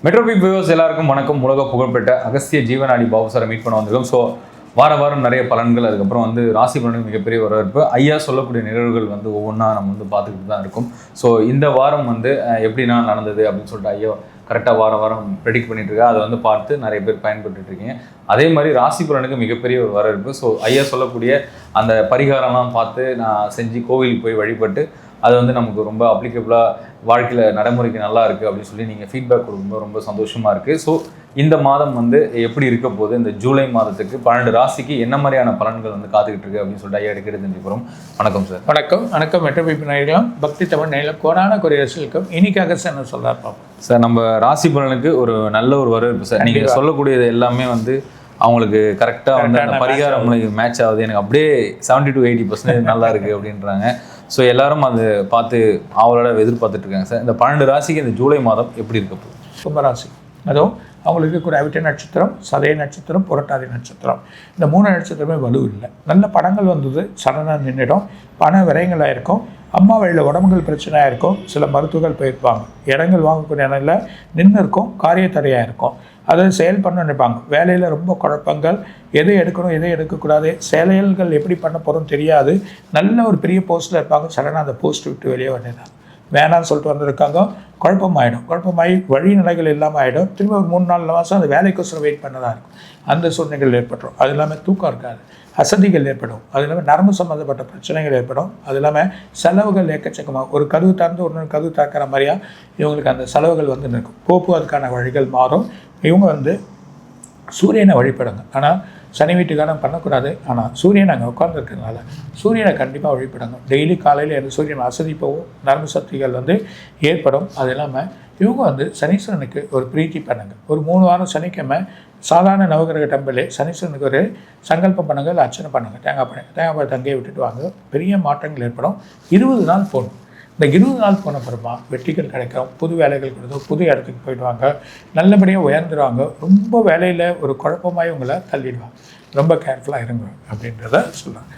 மெட்ரோபிக் viewers எல்லாருக்கும் வணக்கம். உலக புகழ்பெற்ற அகஸ்திய ஜீவனாடி பாபு சாரை மீட் பண்ண வந்திருக்கோம். ஸோ வாரம் நிறைய பலன்கள், அதுக்கப்புறம் ராசி பலனுக்கு மிகப்பெரிய வரவேற்பு. ஐயா சொல்லக்கூடிய நிகழ்வுகள் ஒவ்வொன்றா நம்ம பார்த்துக்கிட்டு தான் இருக்கும். ஸோ இந்த வாரம் எப்படின்னா நடந்தது அப்படின்னு சொல்லிட்டு ஐயா கரெக்டாக வாரம் ப்ரெடிக்ட் பண்ணிட்டு இருக்கா. அதை பார்த்து நிறைய பேர் பயன்பட்டு இருக்கீங்க. அதே மாதிரி ராசி பலனுக்கு மிகப்பெரிய ஒரு வரவேற்பு. ஸோ ஐயா சொல்லக்கூடிய அந்த பரிகாரம்லாம் பார்த்து நான் செஞ்சு கோவிலுக்கு போய் வழிபட்டு அது நமக்கு ரொம்ப அப்ளிகபிளாக வாழ்க்கையில் நடைமுறைக்கு நல்லா இருக்குது அப்படின்னு சொல்லி நீங்கள் ஃபீட்பேக் கொடுக்கும்போது ரொம்ப சந்தோஷமாக இருக்குது. ஸோ இந்த மாதம் எப்படி இருக்க போகுது, இந்த ஜூலை மாதத்துக்கு 12 ராசிக்கு என்ன மாதிரியான பலன்கள் காத்துக்கிட்டு இருக்கு அப்படின்னு சொல்லிட்டு ஐயா எடுக்கிறது தெரிஞ்சுக்கிறோம். வணக்கம் சார். வணக்கம் மெட்ரோபிக் நேயர்களும் பக்தி தமிழ் நேரில் கோடான குறையரசுக்கும் இன்னைக்காக சார் என்ன சொல்கிறார் பார்ப்போம். சார் நம்ம ராசி பலனுக்கு ஒரு நல்ல ஒரு வரவேற்பு சார். நீங்கள் சொல்லக்கூடியது எல்லாமே அவங்களுக்கு கரெக்டாக அந்த பரிகாரம் மேட்ச் ஆகுது. எனக்கு அப்படியே 70 to 80% நல்லா இருக்குது அப்படின்றாங்க. ஸோ எல்லாரும் அதை பார்த்து அவளோட எதிர்பார்த்துட்டு இருக்காங்க சார். இந்த 12 ராசிக்கு இந்த ஜூலை மாதம் எப்படி இருக்க போகுது? கும்பராசி, அதுவும் அவங்களுக்கு கூட அவிட்ட நட்சத்திரம், சதய நட்சத்திரம், புரட்டாதி நட்சத்திரம், இந்த 3 நட்சத்திரமே வலு இல்லை. நல்ல படங்கள் வந்தது சடனாக நின்றுடும். பண விரயங்களாக இருக்கும். அம்மா வழியில் உடம்புகள் பிரச்சனையாக இருக்கும். சில மருத்துவர்கள் போயிருப்பாங்க. இடங்கள் வாங்கக்கூடிய இடத்துல நின்று இருக்கும். காரிய தடையாக இருக்கும். அதை செயல் பண்ண நினைப்பாங்க. வேலையில் ரொம்ப குழப்பங்கள், எதை எடுக்கணும் எதை எடுக்கக்கூடாது, செயல்கள் எப்படி பண்ண போகிறோம் தெரியாது. நல்ல ஒரு பெரிய போஸ்ட்டில் இருப்பாங்க. சடனாக அந்த போஸ்ட் விட்டு வெளியே வேண்டியதான் வேணான்னு சொல்லிட்டு வந்திருக்காங்க. குழப்பமாகி வழிநிலைகள் இல்லாமல் ஆகிடும். திரும்ப ஒரு 3-4 மாதம் அந்த வேலைக்கோசரம் வெயிட் பண்ணதாக இருக்கும். அந்த சூழ்நிலைகள் ஏற்பட்டுரும். அது இல்லாமல் தூக்கம் இருக்காது, அசதிகள் ஏற்படும். அது இல்லாமல் நரம்பு சம்மந்தப்பட்ட பிரச்சனைகள் ஏற்படும். அது இல்லாமல் செலவுகள் எக்கச்சக்கமாக, ஒரு கதவு திறந்து ஒரு கதவு திறக்கிற மாதிரியா இவங்களுக்கு அந்த செலவுகள் நிற்கும். போக்குவரத்துக்கான வழிகள் மாறும். இவங்க சூரியனை வழிபடுங்க. ஆனால் சனி வீட்டுக்காரன் பண்ணக்கூடாது. ஆனால் சூரியன் அங்கே உட்காந்துருக்கிறதுனால சூரியனை கண்டிப்பாக வழிபடுங்க. டெய்லி காலையில் எனக்கு சூரியன் அசதி போகும். நரம்பு சக்திகள் ஏற்படும். அது இல்லாமல் இவங்க சனீஸ்வரனுக்கு ஒரு பிரீத்தி பண்ணுங்கள். ஒரு 3 வாரம் சனிக்கிழமை சாதாரண நவகிரக டெம்பிளே சனீஸ்வரனுக்கு ஒரு சங்கல்பம் பண்ணுங்கள், இல்லை அர்ச்சனை பண்ணுங்கள். தேங்காய் பழத்தை அங்கேயே விட்டுட்டு வாங்க. பெரிய மாற்றங்கள் ஏற்படும். 20 நாள் போகணும். இந்த 20 நாள் போன பிறமா வெற்றிகள் கிடைக்கும். புது வேலைகள் கிடைக்கும். புது இடத்துக்கு போயிடுவாங்க. நல்லபடியாக உயர்ந்துடுவாங்க. ரொம்ப வேலையில் ஒரு குழப்பமாய் உங்களை தள்ளிடுவாங்க. ரொம்ப கேர்ஃபுல்லாக இருங்க அப்படின்றத சொல்லலாம்.